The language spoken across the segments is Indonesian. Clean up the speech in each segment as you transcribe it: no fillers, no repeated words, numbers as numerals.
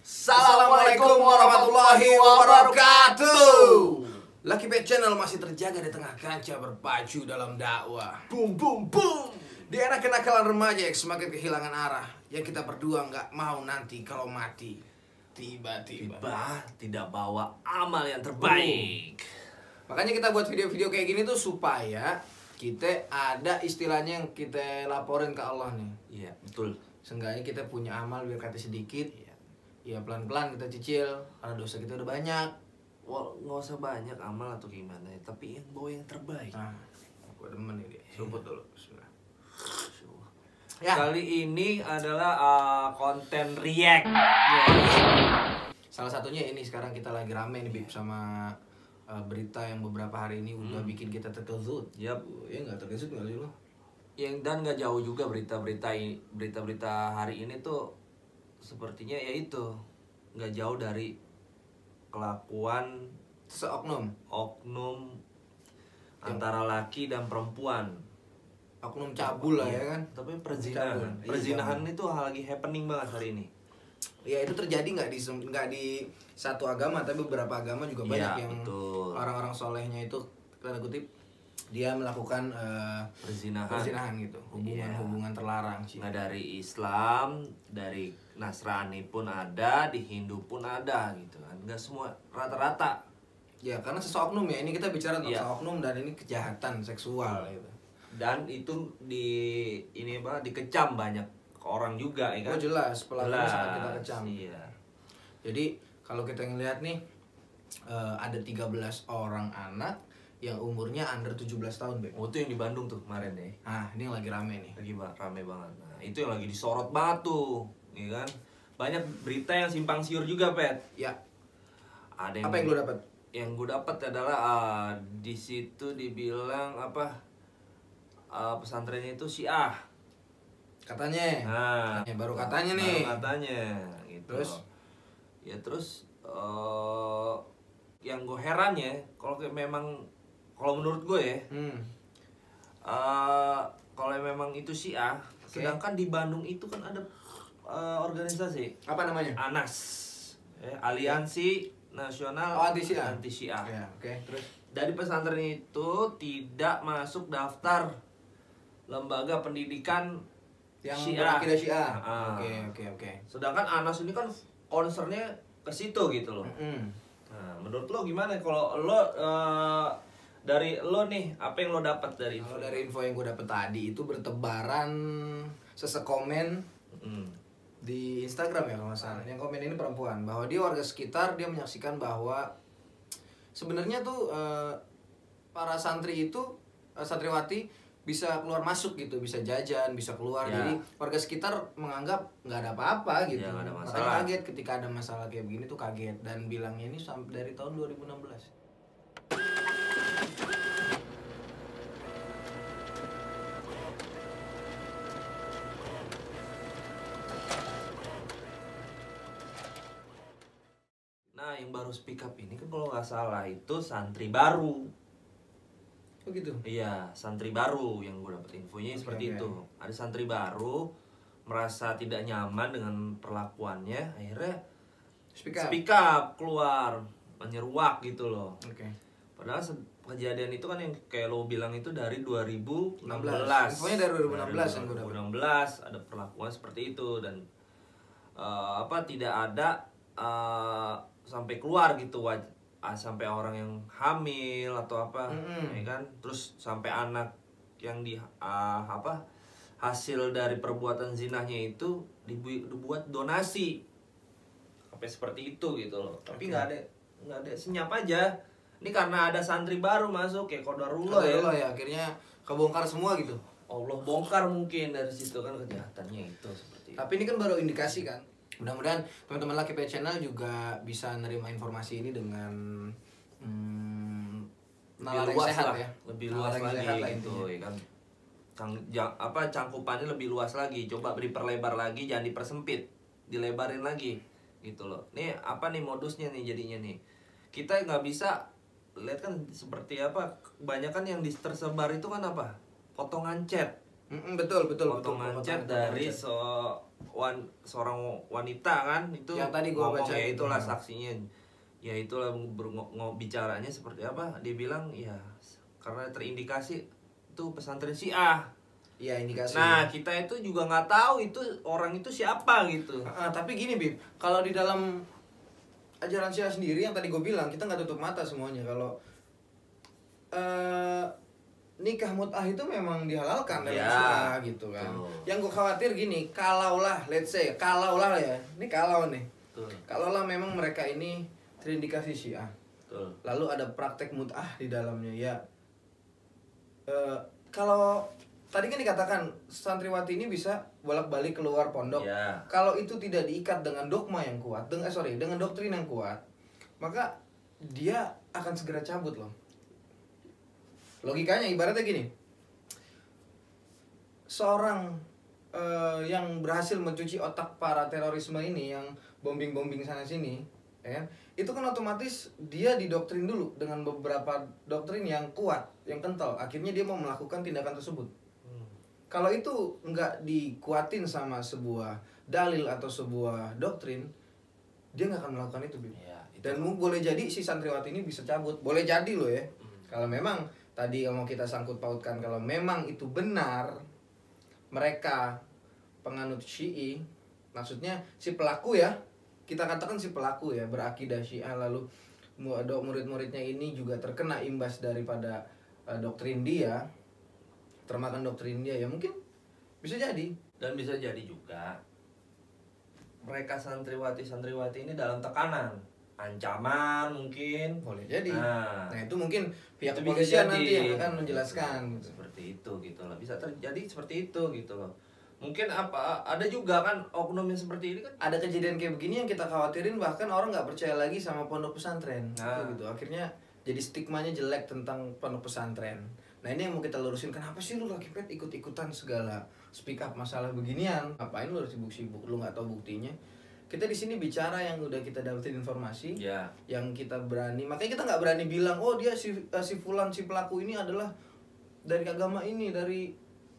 Assalamualaikum warahmatullahi wabarakatuh. Lucky Pet Channel masih terjaga di tengah kancah berpacu dalam dakwah. Boom boom boom. Di era kenakalan remaja yang semakin kehilangan arah, yang kita berdua nggak mau nanti kalau mati tiba-tiba tidak bawa amal yang terbaik. Makanya kita buat video-video kayak gini tuh supaya kita ada istilahnya yang kita laporin ke Allah nih. Iya, betul. Seenggaknya kita punya amal biar kata sedikit. Ya pelan-pelan kita cicil karena dosa kita udah banyak. Wah, nggak usah banyak amal atau gimana ya, tapi yang bawa yang terbaik. Nah, gue demen ini. Seruput dulu. Bismillah. Ya. Kali ini adalah konten react. Salah satunya ini sekarang kita lagi rame nih Bib sama berita yang beberapa hari ini udah bikin kita terkejut. Yap. Ya nggak terkejut nggak sih lo? Dan nggak jauh juga berita-berita hari ini tuh sepertinya ya itu nggak jauh dari kelakuan Seoknum antara laki dan perempuan. Oknum cabul lah ya kan. Tapi perzinahan itu hal lagi happening banget hari ini. Ya itu terjadi nggak di satu agama, tapi beberapa agama juga banyak yang orang-orang solehnya itu tanda kutip dia melakukan perzinahan gitu, hubungan terlarang sih. Nggak dari Islam, dari Nasrani pun ada, di Hindu pun ada gitu kan. Nggak semua, rata-rata. Ya karena seseoknum ya, ini kita bicara tentang seoknum dan ini kejahatan seksual gitu. Dan itu dikecam banyak orang juga ya kan. Oh jelas, pelakunya sangat kita kecam. Iya. Jadi kalau kita ngelihat nih ada 13 orang anak yang umurnya under 17 tahun, Beb. Oh, itu yang di Bandung tuh kemarin deh. Ah, ini yang lagi rame nih. Lagi rame banget. Nah, itu yang lagi disorot banget tuh, ya kan? Banyak berita yang simpang siur juga, Pet. Ya. Ada apa yang lo dapat? Yang gue dapat adalah di situ dibilang pesantrennya itu Syiah. Katanya. Nah, baru katanya nih. Baru katanya gitu. Terus yang gue heran ya, kalau menurut gue ya, kalau memang itu Syiah, sedangkan di Bandung itu kan ada organisasi. Apa namanya? ANAS, Aliansi Nasional Anti Syiah. Ya, Terus dari pesantren itu tidak masuk daftar lembaga pendidikan yang Syiah. berakidah Syiah. Oke. Sedangkan ANAS ini kan concernnya ke situ gitu loh. Nah, menurut lo gimana kalau lo dari lo nih, apa yang lo dapat dari info? Kalau dari info yang gue dapat tadi itu bertebaran sesekomen di Instagram ya kalau nggak salah. Yang komen ini perempuan bahwa dia warga sekitar, dia menyaksikan bahwa sebenarnya tuh para santri itu santriwati bisa keluar masuk gitu, bisa jajan, bisa keluar. Jadi warga sekitar menganggap nggak ada apa-apa gitu. Nggak ada masalah. Makanya kaget ketika ada masalah kayak begini tuh kaget dan bilangnya ini sampai dari tahun 2016. Nah, yang baru speak up ini kan kalau nggak salah itu santri baru. Oh gitu? Iya, santri baru yang gue dapet infonya seperti itu. Ada santri baru merasa tidak nyaman dengan perlakuannya, akhirnya speak up keluar, menyeruak gitu loh. Padahal kejadian itu kan yang kayak lo bilang itu dari 2016. Infonya dari 2016 yang gue dapet. 2016 ada perlakuan seperti itu dan tidak ada sampai keluar gitu sampai orang yang hamil atau apa, ya kan? Terus sampai anak yang hasil dari perbuatan zinahnya itu dibuat donasi, sampai seperti itu gitu loh. Tapi nggak ada senyap aja. Ini karena ada santri baru masuk ya qadarullah ya, akhirnya kebongkar semua gitu. Allah bongkar mungkin dari situ kan kejahatannya itu seperti itu. Tapi ini kan baru indikasi kan. Mudah-mudahan teman-teman Lucky Pet Channel juga bisa nerima informasi ini dengan nalar yang sehat ya. Lebih luas lagi gitu ya kan. Cangkupannya lebih luas lagi. Coba diperlebar lagi, jangan dipersempit. Dilebarin lagi gitu loh. Nih apa nih modusnya nih jadinya nih. Kita nggak bisa lihat kan seperti apa. Kebanyakan yang tersebar itu kan apa? Potongan chat. Betul. Potongan chat dari seorang wanita kan itu yang tadi gua baca, ya itulah saksinya, ya itulah bicaranya seperti apa, dia bilang ya karena terindikasi itu pesantren Syiah. Iya, indikasi. Nah kita itu juga nggak tahu itu orang itu siapa gitu. Tapi gini Bib, kalau di dalam ajaran Syiah sendiri yang tadi gue bilang, kita nggak tutup mata semuanya kalau nikah mut'ah itu memang dihalalkan dalam Syiah gitu kan. Yang gue khawatir gini, kalaulah let's say, kalaulah ya, ini kalau nih, kalaulah memang mereka ini terindikasi Syiah, lalu ada praktek mut'ah di dalamnya ya. Kalau tadi kan dikatakan santriwati ini bisa bolak-balik keluar pondok. Kalau itu tidak diikat dengan dogma yang kuat, dengan doktrin yang kuat, maka dia akan segera cabut loh. Logikanya ibaratnya gini, seorang yang berhasil mencuci otak para terorisme ini, yang bombing sana sini, ya, itu kan otomatis dia didoktrin dulu dengan beberapa doktrin yang kuat, yang kental. Akhirnya dia mau melakukan tindakan tersebut. Kalau itu nggak dikuatin sama sebuah dalil atau sebuah doktrin, dia nggak akan melakukan itu, Dan boleh jadi si santriwati ini bisa cabut, boleh jadi loh ya. Kalau memang tadi yang mau kita sangkut pautkan, kalau memang itu benar, mereka penganut Syi'i, maksudnya si pelaku ya, kita katakan si pelaku ya, berakidah Syiah, lalu murid-muridnya ini juga terkena imbas daripada doktrin dia, termakan doktrin dia, ya mungkin bisa jadi. Dan bisa jadi juga mereka santriwati ini dalam tekanan, ancaman mungkin. Boleh jadi. Nah itu mungkin pihak kepolisian nanti yang akan menjelaskan gitu. Seperti itu gitu loh, bisa terjadi seperti itu gitu loh. Mungkin ada juga kan oknum yang seperti ini kan. Ada kejadian kayak begini yang kita khawatirin, bahkan orang nggak percaya lagi sama pondok pesantren gitu. Akhirnya jadi stigmanya jelek tentang pondok pesantren. Nah ini yang mau kita lurusin, kenapa sih lu Lucky Pet ikut-ikutan segala speak up masalah beginian? Ngapain lu sibuk-sibuk, lu nggak tahu buktinya? Kita di sini bicara yang udah kita dapetin informasi, yang kita berani. Makanya kita nggak berani bilang, oh dia si fulan, si pelaku ini adalah dari agama ini, dari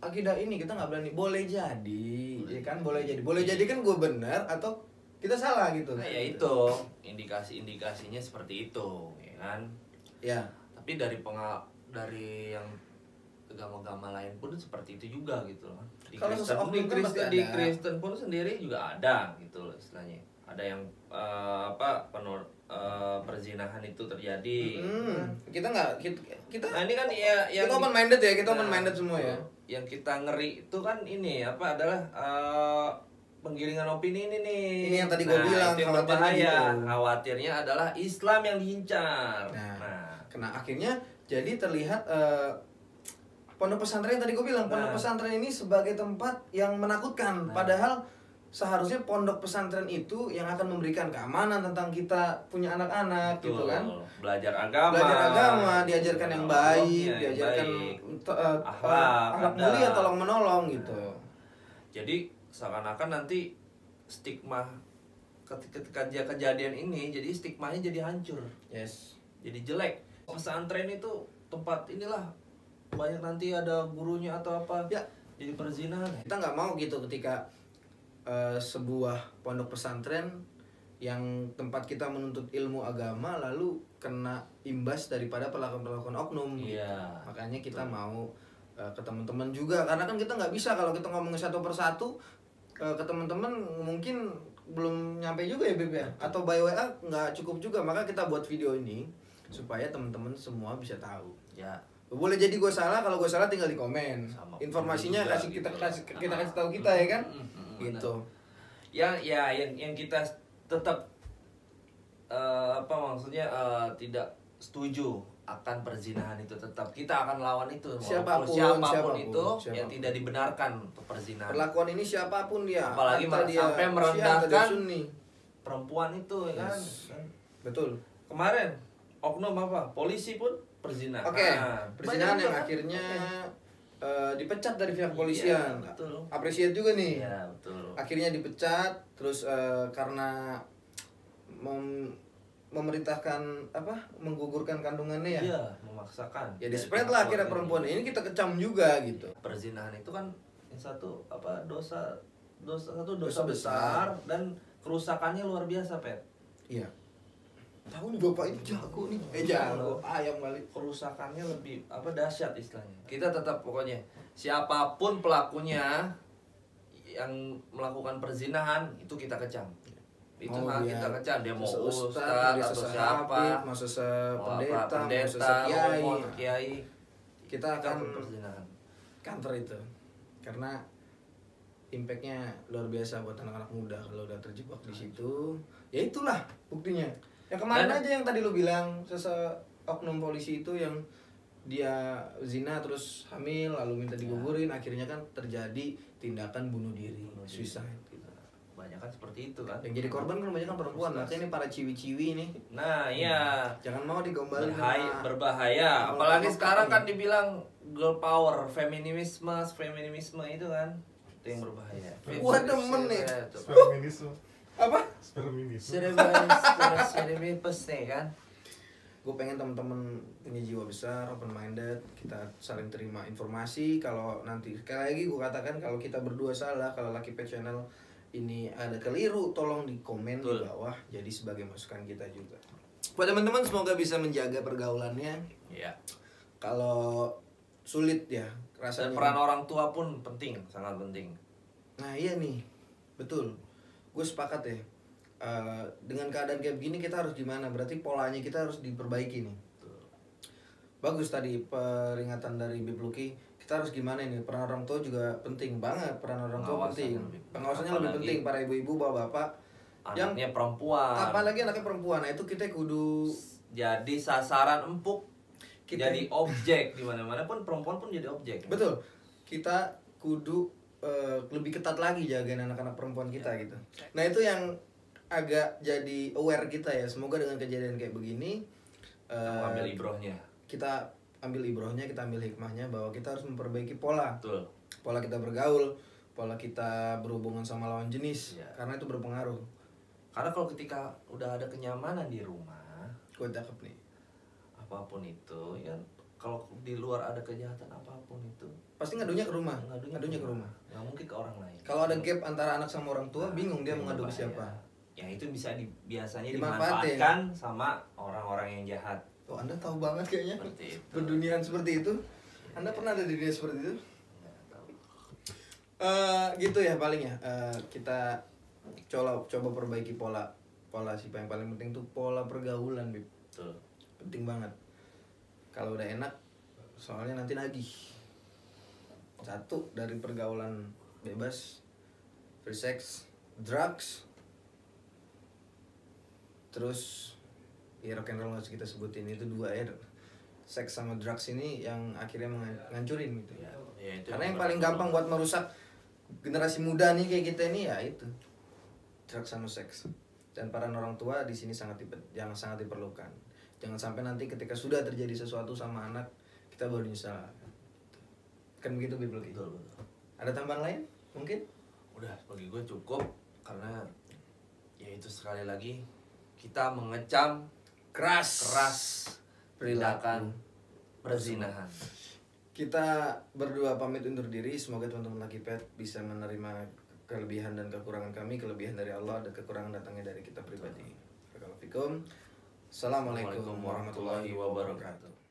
akidah ini. Kita nggak berani. Boleh jadi, ya kan? Boleh jadi kan gue benar atau kita salah gitu. Nah ya itu indikasinya seperti itu, ya kan? Ya. Tapi dari yang agama-agama lain pun seperti itu juga gitu loh. Di Kristen pun sendiri juga ada gitu loh istilahnya. Ada yang perzinahan itu terjadi. Kita nah ini kan ya yang kita open minded ya, kita open minded semua ya. Yang kita ngeri itu kan ini adalah penggiringan opini ini nih. Ini yang tadi gue bilang, yang berbahaya. Khawatirnya adalah Islam yang diincar. Nah, akhirnya jadi terlihat pondok pesantren yang tadi gue bilang, pondok pesantren ini sebagai tempat yang menakutkan. Padahal seharusnya pondok pesantren itu yang akan memberikan keamanan tentang kita punya anak-anak gitu kan. Belajar agama, diajarkan yang baik, diajarkan akhlak mulia, tolong menolong gitu. Jadi seakan-akan nanti stigma ketika kejadian ini, jadi stigmanya jadi hancur. Jadi jelek. Pesantren itu tempat inilah banyak nanti ada gurunya atau apa ya, jadi perzinahan. Kita nggak mau gitu ketika sebuah pondok pesantren yang tempat kita menuntut ilmu agama lalu kena imbas daripada perlakuan oknum. Makanya kita mau ke teman-teman juga, karena kan kita nggak bisa kalau kita ngomongin satu persatu ke teman-teman mungkin belum nyampe juga ya Beb ya, atau by WA nggak cukup juga. Maka kita buat video ini supaya teman-teman semua bisa tahu. Boleh jadi gue salah, kalau gue salah tinggal di komen. Informasinya kita kasih tahu kita ya kan. Gitu. Yang kita tetap maksudnya tidak setuju akan perzinahan itu, tetap kita akan lawan itu. Siapapun itu yang tidak dibenarkan untuk perzinahan. Perlakuan ini siapapun dia. Apalagi sampai merendahkan perempuan itu ya kan. Betul. Kemarin oknum polisi pun perzinahan. Perzinahan yang akhirnya dipecat dari pihak kepolisian. Apresiat juga nih. Betul. Akhirnya dipecat terus karena memerintahkan menggugurkan kandungannya ya. Memaksakan. Ya di-spread lah akhirnya perempuan ini, kita kecam juga gitu. Perzinahan itu kan yang satu dosa dosa besar dan kerusakannya luar biasa, Pet. Iya. Tahu nih bapak ini jago nih. Jago ayam kali. Kerusakannya lebih dahsyat istilahnya. Kita tetap pokoknya siapapun pelakunya yang melakukan perzinahan itu kita kecam. Itu kita kecam, dia mau ustaz atau siapa, mau pendeta, kiai. Kita akan perzinahan. Counter itu. Karena impactnya luar biasa buat anak-anak muda kalau udah terjebak di situ. Ya itulah buktinya. Yang kemarin aja yang tadi lu bilang oknum polisi itu yang dia zina terus hamil lalu minta digugurin, akhirnya kan terjadi tindakan bunuh diri, suicide gitu. Banyak kan seperti itu kan. Yang jadi korban kan banyak kan perempuan, makanya ini para ciwi-ciwi nih. Nah, iya. Jangan mau digombalin berbahaya. Apalagi sekarang kan dibilang girl power, feminisme itu kan. Itu yang berbahaya. Gua demen nih. Feminisme. Apa? Feminisme. Nih kan. Gue pengen teman-teman punya jiwa besar, open minded, kita saling terima informasi. Kalau nanti sekali lagi gue katakan kalau kita berdua salah, kalau Lucky Pet Channel ini ada keliru, tolong di komen di bawah. Jadi sebagai masukan kita juga. Buat teman-teman semoga bisa menjaga pergaulannya. Iya. Kalau sulit ya rasanya. Dan peran orang tua pun penting, sangat penting. Nah iya nih, betul. Gue sepakat ya. Dengan keadaan kayak begini kita harus gimana? Berarti polanya kita harus diperbaiki nih. Bagus tadi peringatan dari Bib Lucky. Kita harus gimana ini? Peran orang tua juga penting banget. Peran orang tua penting. Pengawasannya lebih penting. Para ibu-ibu, bapak-bapak. Anaknya perempuan. Apalagi anaknya perempuan. Nah itu kita kudu jadi sasaran empuk. Jadi objek di mana-mana pun perempuan pun jadi objek. Betul. Kita kudu lebih ketat lagi jagain anak-anak perempuan kita gitu. Nah itu yang agak jadi aware kita ya. Semoga dengan kejadian kayak begini ambil ibrohnya. Kita ambil ibrohnya, kita ambil hikmahnya bahwa kita harus memperbaiki pola. Betul. Pola kita bergaul, pola kita berhubungan sama lawan jenis. Ya. Karena itu berpengaruh. Karena kalau ketika udah ada kenyamanan di rumah, Gue cakep nih. Apapun itu ya, kalau di luar ada kejahatan apapun itu pasti ngadunya ke rumah. Ngadunya ke rumah. Nggak mungkin ke orang lain. Kalau ada gap antara anak sama orang tua, bingung dia mau ngadu ke siapa. Ya itu bisa biasanya Dimanfaatin. dimanfaatkan sama orang-orang yang jahat. Oh, Anda tahu banget kayaknya. Seperti itu. Berduniaan seperti itu. Anda pernah ada di dunia seperti itu? Gitu ya paling ya. Kita coba perbaiki pola sih. Yang paling penting tuh pola pergaulan, Bib. Betul. Penting banget. Kalau udah enak, soalnya nanti nagih. Satu dari pergaulan bebas, free sex, drugs, terus ya rock and roll harus kita sebutin. Itu dua ya, seks sama drugs ini yang akhirnya ngancurin gitu ya, itu karena yang paling gampang buat merusak generasi muda nih kayak kita ini ya itu drugs sama seks. Dan peran orang tua di sini sangat diperlukan. Jangan sampai nanti ketika sudah terjadi sesuatu sama anak kita baru nyesal. Kan begitu Bib Lucky. Betul. Ada tambahan lain mungkin? Udah, bagi gue cukup karena ya itu sekali lagi kita mengecam keras perilaku perzinahan. Kita berdua pamit undur diri. Semoga teman-teman Lucky Pet bisa menerima kelebihan dan kekurangan kami. Kelebihan dari Allah dan kekurangan datangnya dari kita pribadi. Assalamualaikum warahmatullahi wabarakatuh.